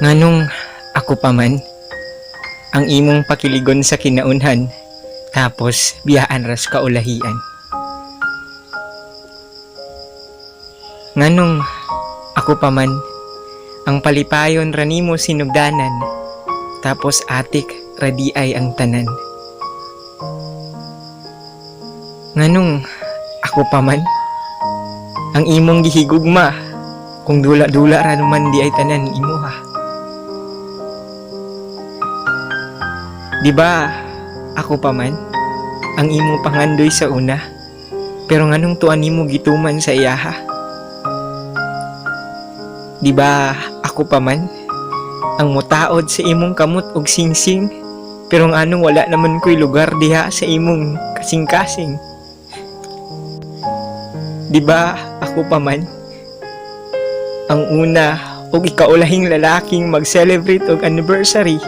Nganong ako pa man, ang imong pakiligon sa kinaunhan, tapos biyaan ras kaulahian. Nganong ako pa man, ang palipayon ranimo sinugdanan, tapos atik radi ay ang tanan. Nganong ako pa man, ang imong gihigugma, kung dula-dula ra naman di ay tanan imuha. Di ba ako pa man, ang imo pangandoy sa una, pero nganong tuan nimo gituman sa iyaha? Di ba ako pa man, ang mutaod sa imong kamot og singsing, pero nganong wala naman ko'y lugar diha sa imong kasing-kasing? Di ba ako pa man, ang una og ikaulahing lalaking mag-celebrate og anniversary,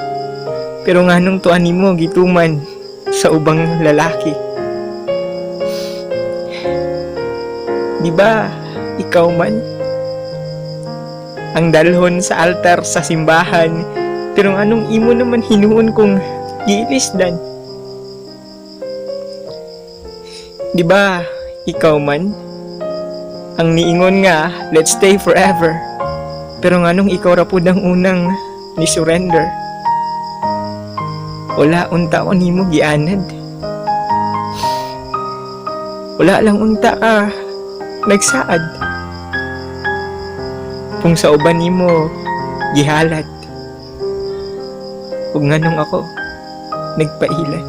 pero nganong tuan nimo gituman sa ubang lalaki? Di ba ikaw man, ang dalhon sa altar sa simbahan, pero anong imo naman hinuon kong giilisdan? Di ba ikaw man, ang niingon nga let's stay forever, pero nganong ikaw ra pud ang unang ni surrender? Wala unta ko nimo gianad, wala lang unta ka nagsaad, kung sa uban nimo gihalat, ug nganong ako nagpailan.